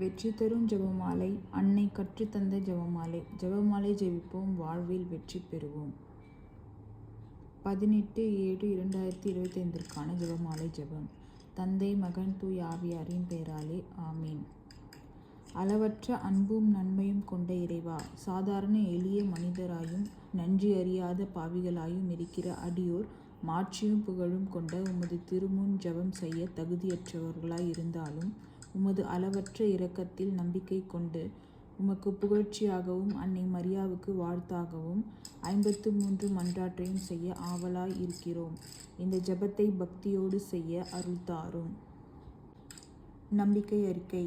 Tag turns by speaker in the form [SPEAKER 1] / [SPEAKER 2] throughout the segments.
[SPEAKER 1] வெற்றி தரும் ஜெபமாலை. அன்னை கற்றுத்தந்த ஜெபமாலை. ஜெபமாலை ஜெபிப்போம், வாழ்வில் வெற்றி பெறுவோம். 18/7/2025 ஜெபமாலை ஜெபம். தந்தை, மகன், தூய ஆவியாரின் பெயராலே ஆமீன். அளவற்ற அன்பும் நன்மையும் கொண்ட இறைவா, சாதாரண எளிய மனிதராயும் நன்றி அறியாத பாவிகளாயும் இருக்கிற அடியோர் மாட்சியும் புகழும் கொண்ட உமது திருமுன் ஜெபம் செய்ய தகுதியற்றவர்களாய் இருந்தாலும் உமது அளவற்ற இரக்கத்தில் நம்பிக்கை கொண்டு உமக்கு புகழ்ச்சியாகவும் அன்னை மரியாவுக்கு வாழ்த்தாகவும் 53 மன்றாட்டையும் செய்ய ஆவலாய் இருக்கிறோம். இந்த ஜெபத்தை பக்தியோடு செய்ய அருள் தாரும். நம்பிக்கை அறிக்கை.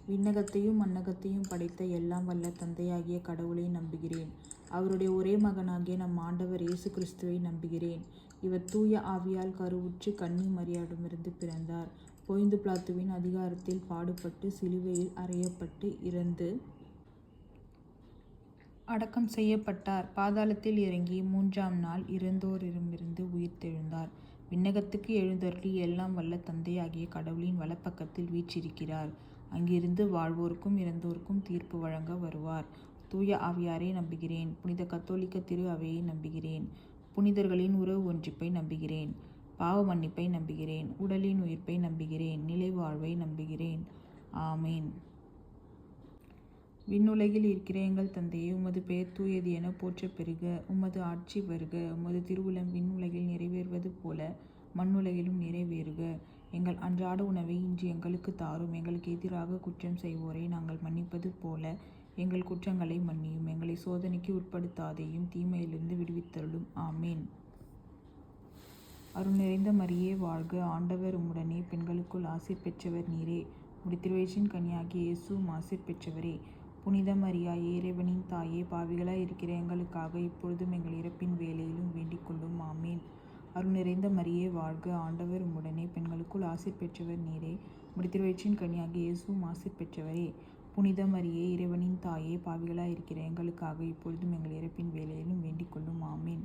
[SPEAKER 1] விண்ணகத்தையும் மண்ணகத்தையும் படைத்த எல்லாம் வல்ல தந்தையாகிய கடவுளை நம்புகிறேன். அவருடைய ஒரே மகனாகிய நம் ஆண்டவர் இயேசு கிறிஸ்துவை நம்புகிறேன். இவர் தூய ஆவியால் கருவுற்று கன்னி மரியாவிடமிருந்து பிறந்தார். பொய்ந்து பிலாத்துவின் அதிகாரத்தில் பாடுபட்டு சிலுவையில் அறையப்பட்டு இறந்து அடக்கம் செய்யப்பட்டார். பாதாளத்தில் இறங்கி 3ஆம் நாள் இறந்தோரிடமிருந்து உயிர்த்தெழுந்தார். விண்ணகத்துக்கு எழுந்தருளி எல்லாம் வல்ல தந்தையாகிய கடவுளின் வலப்பக்கத்தில் வீற்றிருக்கிறார். அங்கிருந்து வாழ்வோருக்கும் இறந்தோருக்கும் தீர்ப்பு வழங்க வருவார். தூய ஆவியாரை நம்புகிறேன். புனித கத்தோலிக்க திரு அவையை நம்புகிறேன். புனிதர்களின் உறவு ஒன்றிப்பை நம்புகிறேன். பாவ மன்னிப்பை நம்புகிறேன். உடலின் உயிர்ப்பை நம்புகிறேன். நிலை வாழ்வை நம்புகிறேன். ஆமீன். விண்ணுலகில் இருக்கிற எங்கள் தந்தையே, உமது பெயர் தூயது என போற்றப் பெறுக. உமது ஆட்சி வருக. உமது திருவுளம் விண்ணுலகில் நிறைவேறுவது போல மண்ணுலகிலும் நிறைவேறுக. எங்கள் அன்றாட உணவை இன்று எங்களுக்கு தாரும். எங்களுக்கு எதிராக குற்றம் செய்வோரை நாங்கள் மன்னிப்பது போல எங்கள் குற்றங்களை மன்னியும். எங்களை சோதனைக்கு உட்படுத்தாதையும் தீமையிலிருந்து விடுவித்தருளும். ஆமீன். அருள் நிறைந்த மரியே வாழ்க. ஆண்டவர் உம்முடனே, பெண்களுக்குள் ஆசீர் பெற்றவர் நீரே. உம்முடைய திருவயிற்றின் கனியாகிய இயேசுவும் ஆசீர் பெற்றவரே. புனித மரியாயே, இறைவனின் தாயே, பாவிகளாய் இருக்கிற எங்களுக்காக இப்பொழுதும் எங்கள் இறப்பின் வேளையிலும் வேண்டிக் கொள்ளும். ஆமீன். அருள் நிறைந்த மரியே வாழ்க. ஆண்டவர் உம்முடனே, பெண்களுக்குள் ஆசீர் பெற்றவர் நீரே. உம்முடைய திருவயிற்றின் கனியாகிய இயேசுவும் ஆசீர் பெற்றவரே. புனித மரியே, இறைவனின் தாயே, பாவிகளாய் இருக்கிற எங்களுக்காக இப்பொழுதும் எங்கள் இறப்பின் வேளையிலும் வேண்டிக் கொள்ளும். ஆமீன்.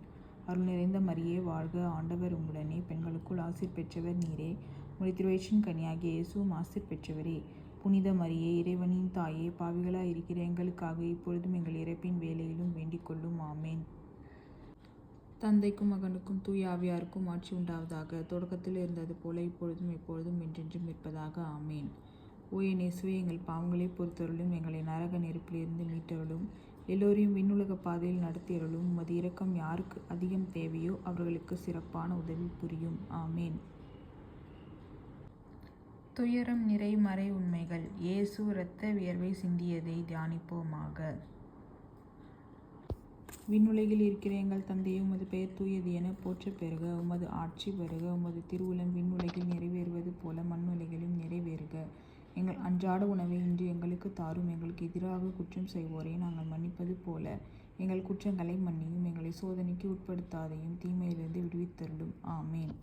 [SPEAKER 1] அருள் நிறைந்த மரியே வாழ்க. ஆண்டவர் உம்முடனே, பெண்களுக்குள் ஆசீர் பெற்றவர் நீரே. உம்முடைய திருவயிற்றின் கனியாகிய இயேசுவும் ஆசீர் பெற்றவரே. புனித மரியே, இறைவனின் தாயே, பாவிகளாய் இருக்கிற எங்களுக்காக இப்பொழுதும் எங்கள் இறப்பின் வேளையிலும் வேண்டிக் கொள்ளும். ஆமீன். தந்தைக்கும் மகனுக்கும் தூய ஆவியாருக்கும் ஆட்சி உண்டாவதாக. தொடக்கத்தில் இருந்தது போல இப்பொழுதும் எப்பொழுதும் என்றென்றும் இருப்பதாக. ஆமீன். ஓ என் இயேசுவே, எங்கள் பாவங்களை பொறுத்தருளும். எங்களை நரக நெருப்பிலிருந்து மீட்டருளும். எல்லோரையும் விண்ணுலக பாதையில் நடத்தியருளும். உமது இரக்கம் யாருக்கு அதிகம் தேவையோ அவர்களுக்கு சிறப்பான உதவி புரியும். ஆமீன். துயரம் நிறை மறை உண்மைகள். இயேசு இரத்த வியர்வை சிந்தியதை தியானிப்போமாக. விண்ணுலகில் இருக்கிற எங்கள் தந்தையே, உமது பெயர் தூயது என போற்றப் பெறுக. உமது ஆட்சி வருக. உமது திருவுளம் விண்ணுலகில் நிறைவேறுவது போல மண்ணுலகிலும் நிறைவேறுக. எங்கள் அன்றாட உணவை இன்று எங்களுக்கு தாரும். எங்களுக்கு எதிராக குற்றம் செய்வோரை நாங்கள் மன்னிப்பது போல எங்கள் குற்றங்களை மன்னியும். எங்களை சோதனைக்கு உட்படுத்தாதையும் தீமையிலிருந்து விடுவித்தருளும். ஆமீன்.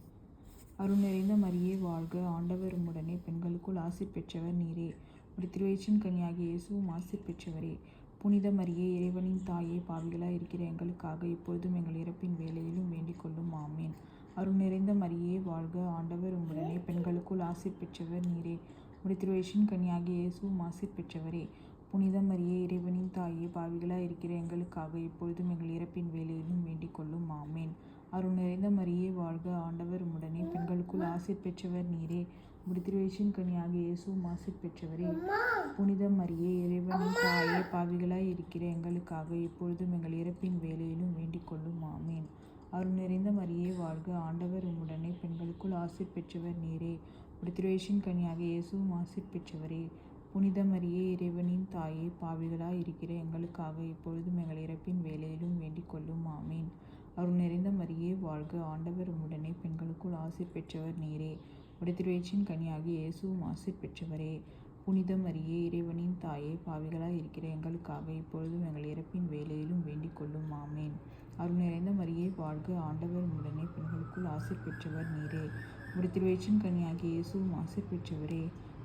[SPEAKER 1] அருள் நிறைந்த மரியே வாழ்க. ஆண்டவர் உம்முடனே, பெண்களுக்குள் ஆசீர் பெற்றவர் நீரே. உம்முடைய திருவயிற்றின் கனியாகிய இயேசுவும் ஆசீர் பெற்றவரே. புனித மரியே, இறைவனின் தாயே, பாவிகளாய் இருக்கிற எங்களுக்காக இப்பொழுதும் எங்கள் இறப்பின் வேளையிலும் வேண்டிக் கொள்ளும். ஆமீன். அருள் நிறைந்த மரியே வாழ்க. ஆண்டவர் உம்முடனே, பெண்களுக்குள் ஆசீர் பெற்றவர் நீரே. உம்முடைய திருவயிற்றின் கனியாகிய இயேசுவும் ஆசீர் பெற்றவரே. புனித மரியே, இறைவனின் தாயே, பாவிகளாய் இருக்கிற எங்களுக்காக இப்பொழுதும் எங்கள் இறப்பின் வேளையிலும் வேண்டிக் கொள்ளும். ஆமீன். அருள் நிறைந்த மரியே வாழ்க. ஆண்டவர் உம்முடனே, பெண்களுக்குள் ஆசீர் பெற்றவர் நீரே. உம்முடைய திருவயிற்றின் கனியாகிய இயேசுவும் ஆசீர் பெற்றவரே. புனித மரியே, இறைவனின் தாயே, பாவிகளாய் இருக்கிற எங்களுக்காக இப்பொழுதும் எங்கள் இறப்பின் வேளையிலும் வேண்டிக் கொள்ளும். ஆமீன். அருள் நிறைந்த மரியே வாழ்க. ஆண்டவர் உம்முடனே, பெண்களுக்குள் ஆசீர் பெற்றவர் நீரே. உம்முடைய திருவயிற்றின் கனியாகிய இயேசுவும் ஆசீர் பெற்றவரே. புனித மரியே, இறைவனின் தாயே, பாவிகளாய் இருக்கிற எங்களுக்காக இப்பொழுதும் எங்கள் இறப்பின் வேளையிலும் வேண்டிக் கொள்ளும். ஆமீன். அருள் நிறைந்த மரியே வாழ்க. ஆண்டவர் உம்முடனே, பெண்களுக்குள் ஆசீர் பெற்றவர் நீரே. உம்முடைய திருவயிற்றின் கனியாகிய இயேசுவும் ஆசீர் பெற்றவரே. புனித மரியே, இறைவனின் தாயே, பாவிகளாய் இருக்கிற எங்களுக்காக இப்பொழுதும் எங்கள் இறப்பின் வேளையிலும் வேண்டிக் கொள்ளும். ஆமீன். அருள் நிறைந்த மரியே வாழ்க. ஆண்டவர் உம்முடனே, பெண்களுக்குள் ஆசீர் பெற்றவர் நீரே. உம்முடைய திருவயிற்றின் கனியாகிய இயேசுவும் ஆசீர் பெற்றவரே.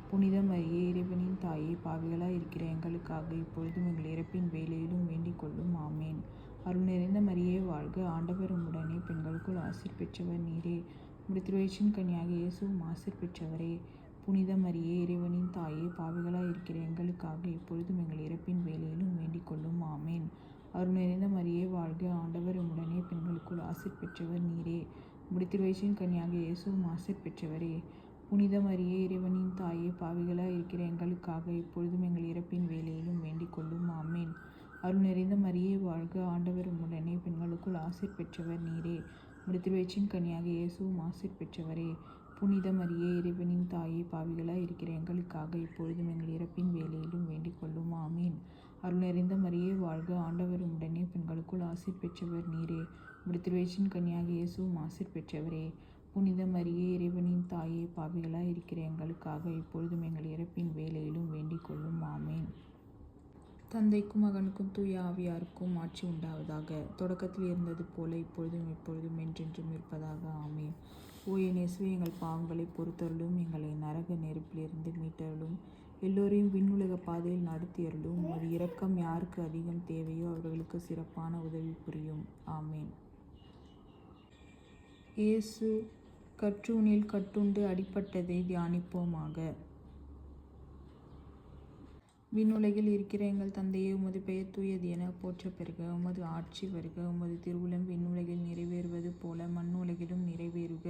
[SPEAKER 1] புனித மரியே, இறைவனின் தாயே, பாவிகளாய் இருக்கிற எங்களுக்காக இப்பொழுதும் எங்கள் இறப்பின் வேளையிலும் வேண்டிக் கொள்ளும். ஆமீன். அருள் நிறைந்த மரியே வாழ்க. ஆண்டவர் உம்முடனே, பெண்களுக்குள் ஆசீர் பெற்றவர் நீரே. உம்முடைய திருவயிற்றின் கனியாகிய இயேசுவும் ஆசீர் பெற்றவரே. புனித மரியே இறைவனின் தாயே பாவிகளாய் இருக்கிற எங்களுக்காக இப்பொழுதும் எங்கள் இறப்பின் வேளையிலும் வேண்டிக் கொள்ளும் ஆமேன். அருள் நிறைந்த மரியே வாழ்க, ஆண்டவர் உம்முடனே, பெண்களுக்குள் ஆசீர் பெற்றவர் நீரே. உம்முடைய திருவயிற்றின் கனியாகிய இயேசுவும் ஆசீர் பெற்றவரே. புனித மரியே இறைவனின் தாயே பாவிகளாய் இருக்கிற எங்களுக்காக இப்பொழுதும் எங்கள் இறப்பின் வேளையிலும் வேண்டிக் கொள்ளும் ஆமேன். அருள் நிறைந்த மரியே வாழ்க, ஆண்டவர் உம்முடனே, பெண்களுக்குள் ஆசீர் பெற்றவர் நீரே. உம்முடைய திருவயிற்றின் கனியாகிய இயேசுவும் ஆசீர் பெற்றவரே. புனித மரியே இறைவனின் தாயே பாவிகளாய் இருக்கிற எங்களுக்காக இப்பொழுதும் எங்கள் இறப்பின் வேளையிலும் வேண்டிக் கொள்ளும் ஆமேன். அருள் நிறைந்த மரியே வாழ்க, ஆண்டவர் உம்முடனே, பெண்களுக்குள் ஆசீர் பெற்றவர் நீரே. உம்முடைய திருவயிற்றின் கனியாகிய இயேசுவும் ஆசீர் பெற்றவரே. புனித மரியே இறைவனின் தாயே பாவிகளாய் இருக்கிற எங்களுக்காக இப்பொழுதும் எங்கள் இறப்பின் வேளையிலும் வேண்டிக் கொள்ளும் ஆமேன். தந்தைக்கும் மகனுக்கும் தூய ஆவியாருக்கும் ஆட்சி உண்டாவதாக. தொடக்கத்தில் இருந்தது போல இப்பொழுதும் எப்பொழுதும் என்றென்றும் இருப்பதாக ஆமேன். ஓ என் இயேசுவே, எங்கள் பாவங்களை பொறுத்தருளும், எங்களை நரக நெருப்பிலிருந்து மீட்டருளும், எல்லோரையும் விண்ணுலக பாதையில் நடத்தியருளும். உமது இரக்கம் யாருக்கு அதிகம் தேவையோ அவர்களுக்கு சிறப்பான உதவி புரியும். ஆமேன். இயேசு கற்றூணில் கட்டுண்டு அடிபட்டதை தியானிப்போமாக. விண்ணுலகில் இருக்கிற எங்கள் தந்தையே, உமது பெயர் தூயது என போற்றப் பெறுக. உமது ஆட்சி வருக. உமது திருவுளம் விண்ணுலகில் நிறைவேறுவது போல மண்ணுலகிலும் நிறைவேறுக.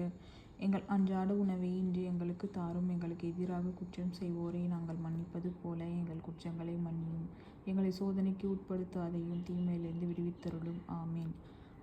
[SPEAKER 1] எங்கள் அன்றாட உணவை இன்று எங்களுக்கு தாரும். எங்களுக்கு எதிராக குற்றம் செய்வோரை நாங்கள் மன்னிப்பது போல எங்கள் குற்றங்களை மன்னியும். எங்களை சோதனைக்கு உட்படுத்தாதையும் தீமையிலிருந்து விடுவித்தருளும். ஆமேன்.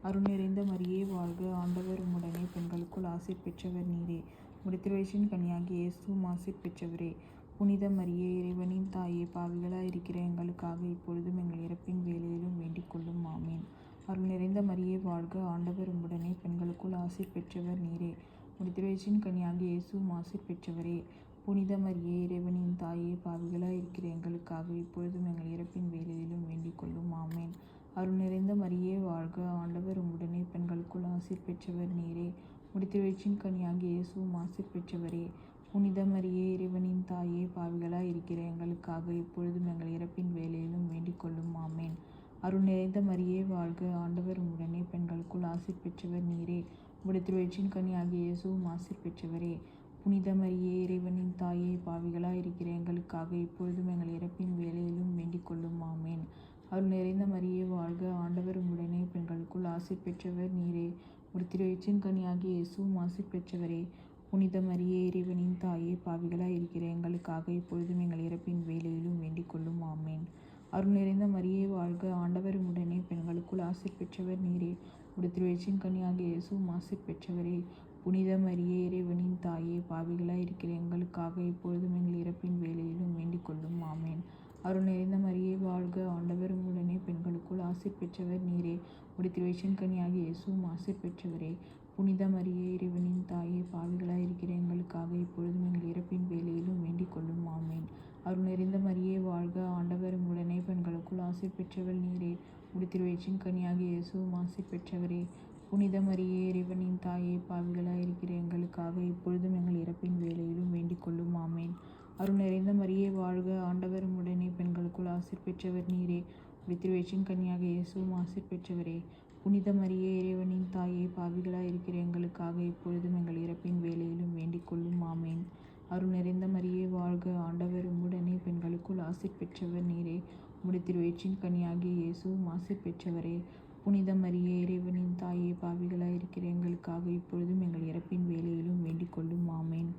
[SPEAKER 1] அருள் நிறைந்த மரியே வாழ்க, ஆண்டவர் உம்முடனே, பெண்களுக்குள் ஆசீர் பெற்றவர் நீரே. உம்முடைய திருவயிற்றின் கனியாகிய இயேசுவும் ஆசீர் பெற்றவரே. புனித மரியே இறைவனின் தாயே பாவிகளாய் இருக்கிற எங்களுக்காக இப்பொழுதும் எங்கள் இறப்பின் வேளையிலும் வேண்டிக் கொள்ளும் ஆமேன். அருள் நிறைந்த மரியே வாழ்க, ஆண்டவர் உம்முடனே, பெண்களுக்குள் ஆசீர் பெற்றவர் நீரே. உம்முடைய திருவயிற்றின் கனியாகிய இயேசுவும் ஆசீர் பெற்றவரே. புனித மரியே இறைவனின் தாயே பாவிகளாய் இருக்கிற எங்களுக்காக இப்பொழுதும் எங்கள் இறப்பின் வேளையிலும் வேண்டிக் கொள்ளும் ஆமேன். அருள் நிறைந்த மரியே வாழ்க, ஆண்டவர் உம்முடனே, பெண்களுக்குள் ஆசீர் பெற்றவர் நீரே. உம்முடைய திருவயிற்றின் கனியாகிய இயேசுவும் ஆசீர் பெற்றவரே. புனித மரியே இறைவனின் தாயே பாவிகளாய் இருக்கிற எங்களுக்காக இப்பொழுதும் எங்கள் இறப்பின் வேளையிலும் வேண்டிக் கொள்ளும் ஆமேன். அருள் நிறைந்த மரியே வாழ்க, ஆண்டவர் உம்முடனே, பெண்களுக்குள் ஆசீர் பெற்றவர் நீரே. உம்முடைய திருவயிற்றின் கனியாகிய இயேசுவும் ஆசீர் பெற்றவரே. புனித மரியே இறைவனின் தாயே பாவிகளாய் இருக்கிற எங்களுக்காக இப்பொழுதும் எங்கள் இறப்பின் வேளையிலும் வேண்டிக் கொள்ளும் ஆமேன். அருள் நிறைந்த மரியே வாழ்க, ஆண்டவர் உம்முடனே, பெண்களுக்குள் ஆசீர் பெற்றவர் நீரே. உம்முடைய திருவயிற்றின் கனியாகிய இயேசுவும் ஆசீர் பெற்றவரே. புனித மரியே இறைவனின் தாயே பாவிகளாய் இருக்கிற எங்களுக்காக இப்பொழுதும் எங்கள் இறப்பின் வேளையிலும் வேண்டிக் கொள்ளும் ஆமேன். அருள் நிறைந்த மரியே வாழ்க, ஆண்டவர் உம்முடனே, பெண்களுக்குள் ஆசீர் பெற்றவர் நீரே. உம்முடைய திருவயிற்றின் கனியாகிய இயேசுவும் ஆசீர் பெற்றவரே. புனித மரியே இறைவனின் தாயே பாவிகளாய் இருக்கிற எங்களுக்காக இப்பொழுதும் எங்கள் இறப்பின் வேளையிலும் வேண்டிக் கொள்ளும் ஆமேன். அருள் நிறைந்த மரியே வாழ்க, ஆண்டவர் உம்முடனே, பெண்களுக்குள் ஆசீர் பெற்றவர் நீரே. உம்முடைய திருவயிற்றின் கனியாகிய இயேசுவும் ஆசீர் பெற்றவரே. புனித மரியே இறைவனின் தாயே பாவிகளாய் இருக்கிற எங்களுக்காக இப்பொழுதும் எங்கள் இறப்பின் வேளையிலும் வேண்டிக் கொள்ளும் ஆமேன். அருள் நிறைந்த மரியே வாழ்க, ஆண்டவர் உம்முடனே, பெண்களுக்குள் ஆசீர் பெற்றவர் நீரே. உம்முடைய திருவயிற்றின் கனியாகிய இயேசுவும் ஆசீர் பெற்றவரே. புனித மரியே இறைவனின் தாயே பாவிகளாய் இருக்கிற எங்களுக்காக இப்பொழுதும் எங்கள் இறப்பின் வேளையிலும் வேண்டிக் கொள்ளும் ஆமேன். அருள் நிறைந்த மரியே வாழ்க, ஆண்டவர் உம்முடனே, பெண்களுக்குள் ஆசீர் பெற்றவர் நீரே. உம்முடைய திருவயிற்றின் கனியாகிய இயேசுவும் ஆசீர் பெற்றவரே. புனித மரியே இறைவனின் தாயே பாவிகளாய் இருக்கிற எங்களுக்காக இப்பொழுதும் எங்கள் இறப்பின் வேளையிலும் வேண்டிக் கொள்ளும் ஆமேன். அருள் நிறைந்த மரியே வாழ்க, ஆண்டவர் உம்முடனே, பெண்களுக்குள் ஆசீர் பெற்றவர் நீரே. உம்முடைய திருவயிற்றின் கனியாகிய இயேசுவும் ஆசீர் பெற்றவரே. புனித மரியே இறைவனின் தாயே பாவிகளாய் இருக்கிற எங்களுக்காக இப்பொழுதும் எங்கள் இறப்பின் வேளையிலும் வேண்டிக் கொள்ளும் ஆமேன்.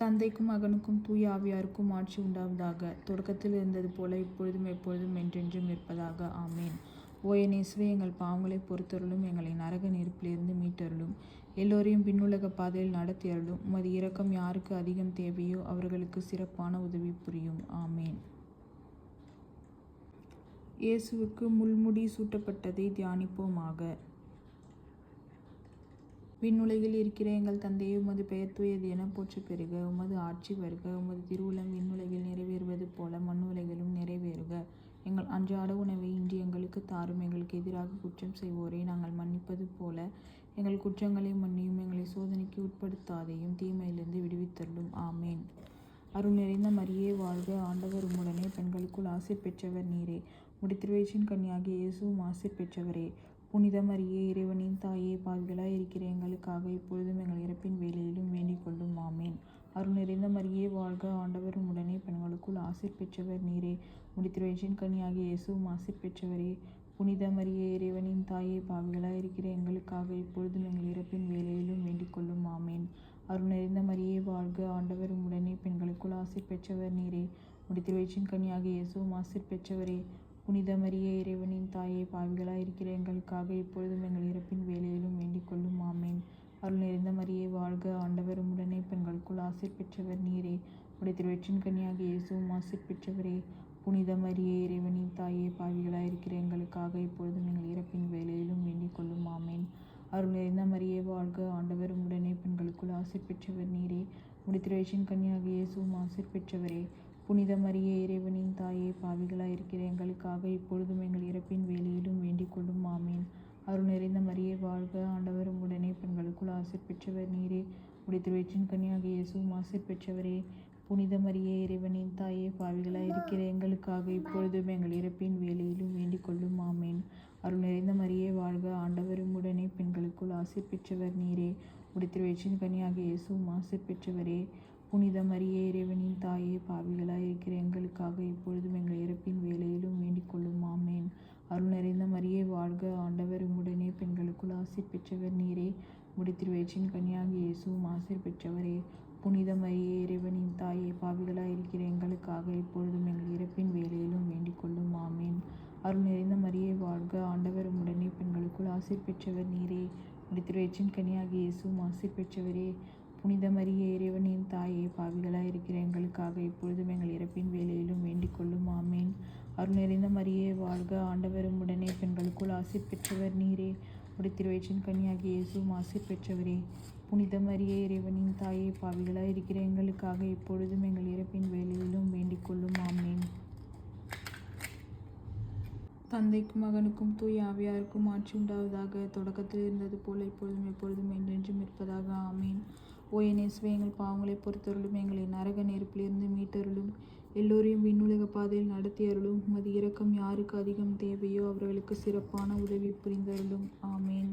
[SPEAKER 1] தந்தைக்கும் மகனுக்கும் தூய ஆவியாருக்கும் ஆட்சி உண்டாவதாக. தொடக்கத்தில் இருந்தது போல இப்பொழுதும் எப்பொழுதும் என்றென்றும் இருப்பதாக ஆமேன். ஓ என் இயேசுவே, எங்கள் பாவங்களை பொறுத்தருளும், எங்களை நரக நெருப்பிலிருந்து மீட்டருளும், எல்லோரையும் விண்ணுலக பாதையில் நடத்தியருளும். உமது இரக்கம் யாருக்கு அதிகம் தேவையோ அவர்களுக்கு சிறப்பான உதவி புரியும். ஆமேன். இயேசுவுக்கு முள்முடி சூட்டப்பட்டதை தியானிப்போமாக. விண்ணுலகில் இருக்கிற எங்கள் தந்தையே, உமது பெயர் தூயது என போற்றப் பெறுக. உமது ஆட்சி வருக. உமது திருவுளம் விண்ணுலகில் நிறைவேறுவது போல மண்ணுலகிலும் நிறைவேறுக. எங்கள் அன்றாட உணவை இன்று எங்களுக்கு தாரும். எங்களுக்கு எதிராக குற்றம் செய்வோரை நாங்கள் மன்னிப்பது போல எங்கள் குற்றங்களை மன்னியும். எங்களை சோதனைக்கு உட்படுத்தாதையும் தீமையிலிருந்து விடுவித்தருளும். ஆமேன். அருள் நிறைந்த மரியே வாழ்க, ஆண்டவர் உம்முடனே, பெண்களுக்குள் ஆசீர் பெற்றவர் நீரே. உம்முடைய திருவயிற்றின் கனியாகிய இயேசுவும் ஆசீர் பெற்றவரே. புனித மரியே இறைவனின் தாயே பாவிகளாய் இருக்கிற எங்களுக்காக இப்பொழுதும் எங்கள் இறப்பின் வேளையிலும் வேண்டிக் கொள்ளும் ஆமேன். அருள் நிறைந்த மரியே வாழ்க, ஆண்டவர் உம்முடனே, பெண்களுக்குள் ஆசீர் பெற்றவர் நீரே. உம்முடைய திருவயிற்றின் கனியாகிய இயேசுவும் ஆசீர் பெற்றவரே. புனித மரியே, இறைவனின் தாயே, பாவிகளாயிருக்கிற எங்களுக்காக இப்பொழுதும் எங்கள் இறப்பின் வேளையிலும் வேண்டிக் கொள்ளும். ஆமேன். அருள் நிறைந்த மரியே வாழ்க, ஆண்டவர் உம்முடனே, பெண்களுக்குள் ஆசீர் பெற்றவர் நீரே. உம்முடைய திருவயிற்றின் கனியாகிய இயேசுவும் ஆசீர் பெற்றவரே. புனித மரியே, இறைவனின் தாயே, பாவிகளாயிருக்கிற எங்களுக்காக இப்பொழுதும் எங்கள் இறப்பின் வேளையிலும் வேண்டிக் கொள்ளும். ஆமேன். அருள் நிறைந்த மரியே வாழ்க, ஆண்டவர் உம்முடனே, பெண்களுக்குள் ஆசீர் பெற்றவர் நீரே. உம்முடைய திருவயிற்றின் கனியாகிய இயேசுவும் ஆசீர் பெற்றவரே. புனித மரியே, இறைவனின் தாயே, பாவிகளாயிருக்கிற எங்களுக்காக இப்பொழுதும் எங்கள் இறப்பின் வேளையிலும் வேண்டிக் கொள்ளும். ஆமேன். அருள் நிறைந்த மரியே வாழ்க, ஆண்டவர் உம்முடனே, பெண்களுக்குள் ஆசீர் பெற்றவர் நீரே. உம்முடைய திருவயிற்றின் கனியாகிய இயேசுவும் ஆசீர் பெற்றவரே. புனித மரியே, இறைவனின் தாயே, பாவிகளாயிருக்கிற எங்களுக்காக இப்பொழுதும் எங்கள் இறப்பின் வேளையிலும் வேண்டிக் கொள்ளும். ஆமேன். அருள் நிறைந்த மரியே வாழ்க, ஆண்டவர் உம்முடனே, பெண்களுக்குள் ஆசீர் பெற்றவர் நீரே. உம்முடைய திருவயிற்றின் கனியாகிய இயேசுவும் ஆசீர் பெற்றவரே. புனித மரியே, இறைவனின் தாயே, பாவிகளாயிருக்கிற எங்களுக்காக இப்பொழுதும் எங்கள் இறப்பின் வேளையிலும் வேண்டிக் கொள்ளும். ஆமேன். அருள் நிறைந்த மரியே வாழ்க, ஆண்டவர் உம்முடனே, பெண்களுக்குள் ஆசீர் பெற்றவர் நீரே. உம்முடைய திருவயிற்றின் கனியாகிய இயேசுவும் ஆசீர் பெற்றவரே. புனித மரியே, இறைவனின் தாயே, பாவிகளாயிருக்கிற எங்களுக்காக இப்பொழுதும் எங்கள் இறப்பின் வேளையிலும் வேண்டிக் கொள்ளும். ஆமேன். அருள் நிறைந்த மரியே வாழ்க, ஆண்டவர் உம்முடனே, பெண்களுக்குள் ஆசீர் பெற்றவர் நீரே. உம்முடைய திருவயிற்றின் கனியாகிய இயேசுவும் ஆசீர் பெற்றவரே. புனித மரியே, இறைவனின் தாயே, பாவிகளாயிருக்கிற எங்களுக்காக இப்பொழுதும் எங்கள் இறப்பின் வேளையிலும் வேண்டிக் கொள்ளும். ஆமேன். அருள் நிறைந்த மரியே வாழ்க, ஆண்டவர் உம்முடனே, பெண்களுக்குள் ஆசீர் பெற்றவர் நீரே. உம்முடைய திருவயிற்றின் கனியாகிய இயேசுவும் ஆசீர் பெற்றவரே. புனித மரியே, இறைவனின் தாயே, பாவிகளாயிருக்கிற எங்களுக்காக இப்பொழுதும் எங்கள் இறப்பின் வேளையிலும் வேண்டிக் கொள்ளும். ஆமேன். அருள் நிறைந்த மரியே வாழ்க, ஆண்டவர் உம்முடனே, பெண்களுக்குள் ஆசீர் பெற்றவர் நீரே. உம்முடைய திருவயிற்றின் கனியாகிய இயேசுவும் ஆசீர் பெற்றவரே. புனித மரியே, இறைவனின் தாயே, பாவிகளாயிருக்கிற எங்களுக்காக இப்பொழுதும் எங்கள் இறப்பின் வேளையிலும் வேண்டிக் கொள்ளும். ஆமேன். தந்தைக்கும் மகனுக்கும் தூய ஆவியாருக்கும் ஆட்சி உண்டாவதாக. தொடக்கத்தில் இருந்தது போல இப்பொழுதும் எப்பொழுதும் என்றென்றும் இருப்பதாக. ஆமேன். ஓ என் இயேசுவே, எங்கள் பாவங்களை பொறுத்தருளும், எங்களை நரக நெருப்பிலிருந்து மீட்டருளும், எல்லோரையும் விண்ணுலக பாதையில் நடத்தி அருளும். உமது இரக்கம் யாருக்கு அதிகம் தேவையோ அவர்களுக்கு சிறப்பான உதவி புரிந்தருளும். ஆமேன்.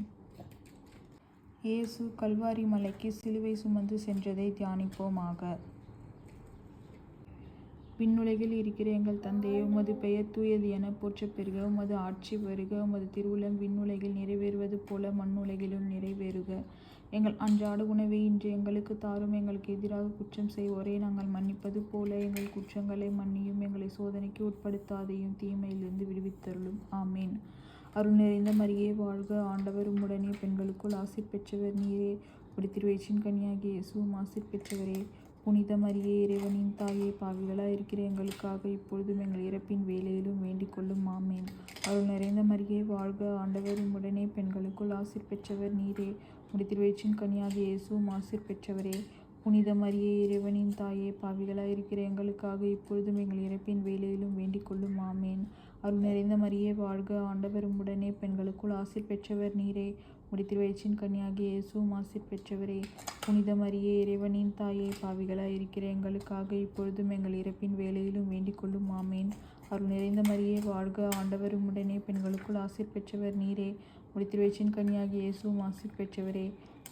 [SPEAKER 1] இயேசு கல்வாரி மலைக்கு சிலுவை சுமந்து சென்றதை தியானிப்போமாக. விண்ணுலகில் இருக்கிற எங்கள் தந்தையே, உமது பெயர் தூயது என போற்றப் பெறுக. உமது ஆட்சி வருக. உமது திருவுளம் விண்ணுலகில் நிறைவேறுவது போல மண்ணுலகிலும் நிறைவேறுக. எங்கள் அன்றாட உணவை இன்று எங்களுக்கு தாரும். எங்களுக்கு எதிராக குற்றம் செய்வோரை நாங்கள் மன்னிப்பது போல எங்கள் குற்றங்களை மன்னியும். எங்களை சோதனைக்கு உட்படுத்தாதையும் தீமையிலிருந்து விடுவித்தருளும். ஆமேன். அருள் நிறைந்த மரியே வாழ்க, ஆண்டவர் உம்முடனே, பெண்களுக்குள் ஆசீர் பெற்றவர் நீரே. உம்முடைய திருவயிற்றின் கனியாகிய இயேசுவும் ஆசீர் பெற்றவரே. புனித மரியே, இறைவனின் தாயே, பாவிகளாயிருக்கிற எங்களுக்காக இப்பொழுதும் எங்கள் இறப்பின் வேளையிலும் வேண்டிக் கொள்ளும். ஆமேன். அருள் நிறைந்த மரியே வாழ்க, ஆண்டவர் உம்முடனே, பெண்களுக்குள் ஆசீர் பெற்றவர் நீரே. உம்முடைய திருவயிற்றின் கனியாகிய இயேசுவும் ஆசீர் பெற்றவரே. புனித மரியே, இறைவனின் தாயே, பாவிகளாயிருக்கிற எங்களுக்காக இப்பொழுதும் எங்கள் இறப்பின் வேளையிலும் வேண்டிக் கொள்ளும். ஆமேன். அருள் நிறைந்த மரியே வாழ்க, ஆண்டவர் உம்முடனே, பெண்களுக்குள் ஆசீர் பெற்றவர் நீரே. உம்முடைய திருவயிற்றின் கனியாகிய இயேசுவும் ஆசீர் பெற்றவரே. புனித மரியே, இறைவனின் தாயே, பாவிகளாயிருக்கிற எங்களுக்காக இப்பொழுதும் எங்கள் இறப்பின் வேளையிலும் வேண்டிக் கொள்ளும். ஆமேன். அருள் நிறைந்த மரியே வாழ்க, ஆண்டவர் உம்முடனே, பெண்களுக்குள் ஆசீர் பெற்றவர் நீரே. உம்முடைய திருவயிற்றின் கனியாகிய இயேசுவும் ஆசீர் பெற்றவரே.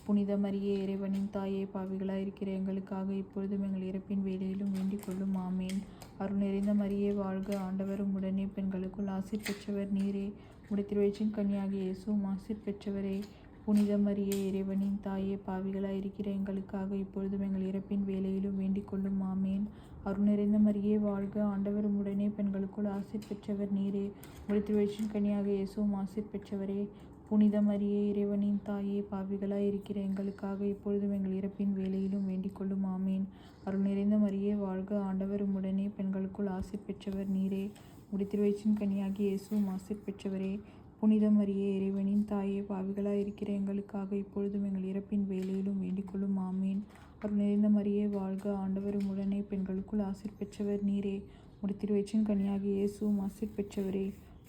[SPEAKER 1] புனித மரியே, இறைவனின் தாயே, பாவிகளாயிருக்கிற எங்களுக்காக இப்பொழுதும் எங்கள் இறப்பின் வேளையிலும் வேண்டிக் கொள்ளும். ஆமேன். அருள் நிறைந்த மரியே வாழ்க, ஆண்டவர் உம்முடனே, பெண்களுக்குள் ஆசீர் பெற்றவர் நீரே. உம்முடைய திருவயிற்றின் கனியாகிய இயேசுவும் ஆசீர் பெற்றவரே. புனித மரியே, இறைவனின் தாயே, பாவிகளாயிருக்கிற எங்களுக்காக இப்பொழுதும் எங்கள் இறப்பின் வேளையிலும் வேண்டிக் கொள்ளும். ஆமேன். அருள் நிறைந்த மரியே வாழ்க, ஆண்டவர் உம்முடனே, பெண்களுக்குள் ஆசீர் பெற்றவர் நீரே. உம்முடைய திருவயிற்றின் கனியாகிய இயேசுவும் ஆசீர் பெற்றவரே. புனித மரியே, இறைவனின் தாயே, பாவிகளாயிருக்கிற எங்களுக்காக இப்பொழுதும் எங்கள் இறப்பின் வேளையிலும் வேண்டிக் கொள்ளும். ஆமேன். அருள் நிறைந்த மரியே வாழ்க, ஆண்டவர் உம்முடனே, பெண்களுக்குள் ஆசீர் பெற்றவர் நீரே. உம்முடைய திருவயிற்றின் கனியாகிய இயேசுவும் ஆசீர் பெற்றவரே. புனித மரியே, இறைவனின் தாயே, பாவிகளாயிருக்கிற எங்களுக்காக இப்பொழுதும் எங்கள் இறப்பின் வேளையிலும் வேண்டிக் கொள்ளும். ஆமேன். அருள் நிறைந்த மரியே வாழ்க, ஆண்டவர் உம்முடனே, பெண்களுக்குள் ஆசீர் பெற்றவர் நீரே. உம்முடைய திருவயிற்றின் கனியாகிய இயேசுவும் ஆசீர் பெற்றவரே.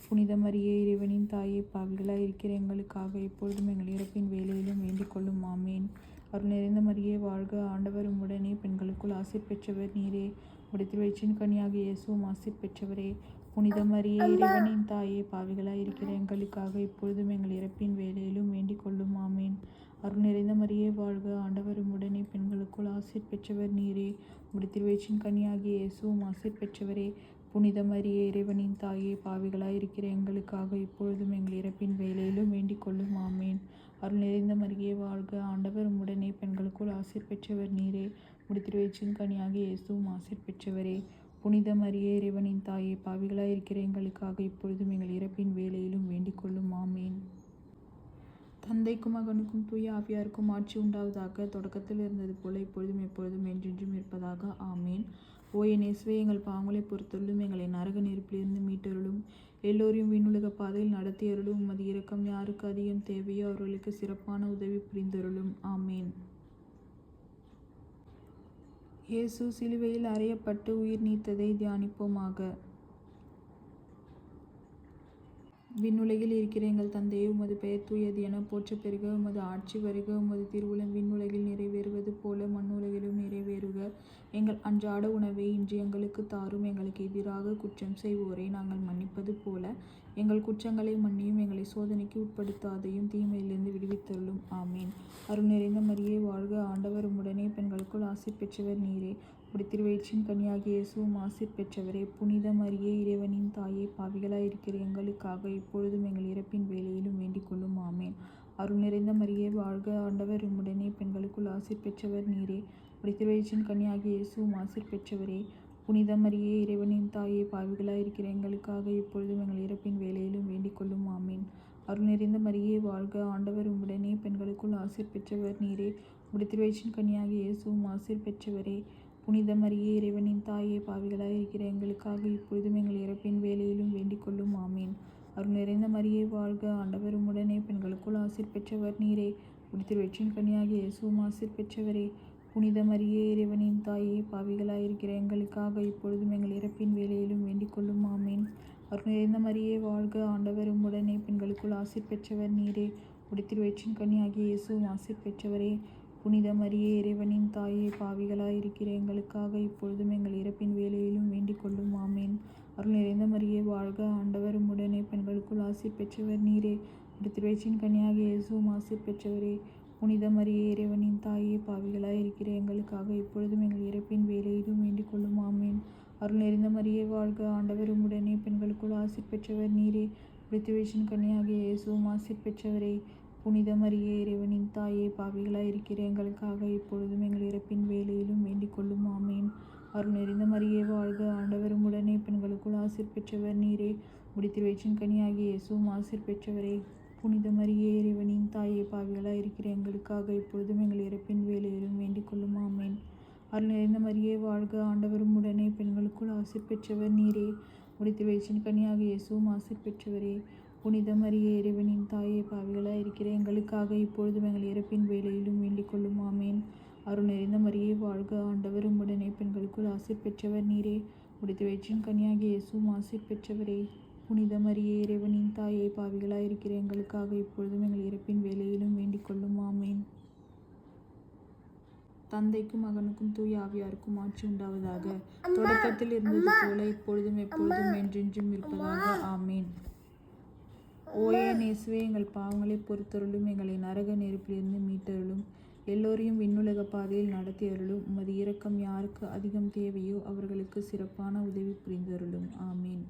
[SPEAKER 1] புனித மரியே, இறைவனின் தாயே, பாவிகளாயிருக்கிற எங்களுக்காக இப்பொழுதும் எங்கள் இறப்பின் வேளையிலும் வேண்டிக் கொள்ளும். ஆமேன். அருள் நிறைந்த மரியே வாழ்க, ஆண்டவர் உம்முடனே, பெண்களுக்குள் ஆசீர் பெற்றவர் நீரே. உம்முடைய திருவயிற்றின் கனியாகிய இயேசுவும் ஆசீர் பெற்றவரே. புனித மரியே, இறைவனின் தாயே, பாவிகளாயிருக்கிற எங்களுக்காக இப்பொழுதும் எங்கள் இறப்பின் வேளையிலும் வேண்டிக் கொள்ளும். ஆமேன். அருள் நிறைந்த மரியே வாழ்க, ஆண்டவர் உம்முடனே, பெண்களுக்குள் ஆசீர் பெற்றவர் நீரே. உம்முடைய திருவயிற்றின் கனியாகிய இயேசுவும் ஆசீர் பெற்றவரே. புனித மரியே, இறைவனின் தாயே, பாவிகளாயிருக்கிற எங்களுக்காக இப்பொழுதும் எங்கள் இறப்பின் வேளையிலும் வேண்டிக் கொள்ளும். ஆமேன். அருள் நிறைந்த மரியே வாழ்க, ஆண்டவர் உம்முடனே, பெண்களுக்குள் ஆசீர் பெற்றவர் நீரே. உம்முடைய திருவயிற்றின் கனியாகிய இயேசுவும் ஆசீர் பெற்றவரே. புனித மரியே, இறைவனின் தாயே, பாவிகளாயிருக்கிற எங்களுக்காக இப்பொழுதும் எங்கள் இறப்பின் வேளையிலும் வேண்டிக் கொள்ளும். ஆமேன். தந்தைக்கும் மகனுக்கும் தூய ஆவியாருக்கும் ஆட்சி உண்டாவதாக. தொடக்கத்தில் இருந்தது போல இப்பொழுதும் எப்பொழுதும் என்றென்றும் இருப்பதாக. ஆமேன். ஓ என் இயேசுவே, எங்கள் பாவங்களை பொறுத்தருளும், எங்களை நரக நெருப்பிலிருந்து மீட்டருளும், எல்லோரையும் விண்ணுலக பாதையில் நடத்தியருளும். உமது இரக்கம் யாருக்கு அதிகம் தேவையோ அவர்களுக்கு சிறப்பான உதவி புரிந்தருளும். ஆமேன். இயேசு சிலுவையில் அறையப்பட்டு உயிர் நீத்ததை தியானிப்போமாக. விண்ணுலகில் இருக்கிற எங்கள் தந்தையே, உமது பெயர் தூயது என போற்ற பெறுக. உமது ஆட்சி வருக. உமது திருவுளம் விண்ணுலகில் நிறைவேறுவது போல மண்ணுலகிலும் நிறைவேறுக. எங்கள் அன்றாட உணவை இன்று எங்களுக்கு தாரும். எங்களுக்கு எதிராக குற்றம் செய்வோரை நாங்கள் மன்னிப்பது போல எங்கள் குற்றங்களை மன்னியும். எங்களை சோதனைக்கு உட்படுத்தாதையும் தீமையிலிருந்து விடுவித்தருளும். ஆமீன். அருள் நிறைந்த மரியே வாழ்க, ஆண்டவர் உம்முடனே, பெண்களுக்குள் ஆசீர் பெற்றவர் நீரே. உம்முடைய திருவயிற்றின் கனியாகிய இயேசுவும் ஆசீர் பெற்றவரே. புனித மரியே, இறைவனின் தாயே, பாவிகளாயிருக்கிற எங்களுக்காக இப்பொழுதும் எங்கள் இறப்பின் வேளையிலும் வேண்டிக் கொள்ளும். ஆமேன். அருள் நிறைந்த மரியே வாழ்க, ஆண்டவர் உம்முடனே, பெண்களுக்குள் ஆசீர் பெற்றவர் நீரே. உம்முடைய திருவயிற்றின் கனியாகிய இயேசுவும் ஆசீர் பெற்றவரே. புனித மரியே, இறைவனின் தாயே, பாவிகளாயிருக்கிற எங்களுக்காக இப்பொழுதும் எங்கள் இறப்பின் வேளையிலும் வேண்டிக் கொள்ளும். ஆமேன். அருள் நிறைந்த மரியே வாழ்க, ஆண்டவர் உம்முடனே, பெண்களுக்குள் ஆசீர் பெற்றவர் நீரே. உம்முடைய திருவயிற்றின் கனியாகிய இயேசுவும் ஆசீர் பெற்றவரே. புனித மரியே, இறைவனின் தாயே, பாவிகளாயிருக்கிற எங்களுக்காக இப்பொழுதும் எங்கள் இறப்பின் வேளையிலும் வேண்டிக் கொள்ளும். ஆமீன். அருள் நிறைந்த மரியே வாழ்க, ஆண்டவர் உம்முடனே, பெண்களுக்குள் ஆசீர் பெற்றவர் நீரே. உம்முடைய திருவயிற்றின் கனியாகிய இயேசுவும் ஆசீர் பெற்றவரே. புனித மரியே, இறைவனின் தாயே, பாவிகளாயிருக்கிற எங்களுக்காக இப்பொழுதும் எங்கள் இறப்பின் வேளையிலும் வேண்டிக் கொள்ளும். ஆமீன். அருள் நிறைந்த மரியே வாழ்க, ஆண்டவர் உம்முடனே, பெண்களுக்குள் ஆசீர் பெற்றவர் நீரே. உம்முடைய திருவயிற்றின் கனியாகிய இயேசுவும் ஆசீர் பெற்றவரே. புனித மரியே, இறைவனின் தாயே, பாவிகளாயிருக்கிற எங்களுக்காக இப்பொழுதும் எங்கள் இறப்பின் வேளையிலும் வேண்டிக் கொள்ளும். ஆமேன். அருள் நிறைந்த மரியே வாழ்க, ஆண்டவர் உம்முடனே, பெண்களுக்குள் ஆசீர் பெற்றவர் நீரே. உம்முடைய திருவயிற்றின் கனியாகிய இயேசுவும் ஆசீர் பெற்றவரே. புனித மரியே, இறைவனின் தாயே, பாவிகளாயிருக்கிற எங்களுக்காக இப்பொழுதும் எங்கள் இறப்பின் வேளையிலும் வேண்டிக் கொள்ளும். ஆமேன். அருள் நிறைந்த மரியே வாழ்க, ஆண்டவர் உம்முடனே, பெண்களுக்குள் ஆசீர் பெற்றவர் நீரே. உம்முடைய திருவயிற்றின் கனியாகிய இயேசுவும் ஆசீர் பெற்றவரே. புனித மரியே, இறைவனின் தாயே, பாவிகளாயிருக்கிற எங்களுக்காக இப்பொழுதும் எங்கள் இறப்பின் வேளையிலும் வேண்டிக் கொள்ளும். ஆமேன். அருள் நிறைந்த மரியே வாழ்க, ஆண்டவர் உம்முடனே, பெண்களுக்குள் ஆசீர் பெற்றவர் நீரே. உம்முடைய திருவயிற்றின் கனியாகிய இயேசுவும் ஆசீர் பெற்றவரே. புனித மரியே, இறைவனின் தாயே, பாவிகளாயிருக்கிற எங்களுக்காக இப்பொழுதும் எங்கள் இறப்பின் வேளையிலும் வேண்டிக் கொள்ளும். ஆமேன். அருள் நிறைந்த மரியே வாழ்க, ஆண்டவர் உம்முடனே, பெண்களுக்குள் ஆசீர் பெற்றவர் நீரே. உம்முடைய திருவயிற்றின் கனியாகிய இயேசுவும் ஆசீர் பெற்றவரே. புனித மரியே, இறைவனின் தாயே, பாவிகளாயிருக்கிற எங்களுக்காக இப்பொழுதும் எங்கள் இறப்பின் வேளையிலும் வேண்டிக் கொள்ளும். ஆமேன். அருள் நிறைந்த மரியே வாழ்க, ஆண்டவர் உம்முடனே, பெண்களுக்குள் ஆசீர் பெற்றவர் நீரே. உம்முடைய திருவயிற்றின் கனியாகிய இயேசுவும் ஆசீர் பெற்றவரே. புனித மரியே, இறைவனின் தாயே, பாவிகளாயிருக்கிற எங்களுக்காக இப்பொழுதும் எங்கள் இறப்பின் வேளையிலும் வேண்டிக் கொள்ளும். ஆமேன். தந்தைக்கும் மகனுக்கும் தூய ஆவியாருக்கும் ஆட்சி உண்டாவதாக. தொடக்கத்தில் இருந்தது போல இப்பொழுதும் எப்பொழுதும் என்றென்றும் இருப்பதாக. ஆமேன். ஓ என் இயேசுவே, எங்கள் பாவங்களை பொறுத்தருளும், எங்களை நரக நெருப்பிலிருந்து மீட்டருளும், எல்லோரையும் விண்ணுலக பாதையில் நடத்தியருளும். உமது இரக்கம் யாருக்கு அதிகம் தேவையோ அவர்களுக்கு சிறப்பான உதவி புரிந்தருளும். ஆமேன்.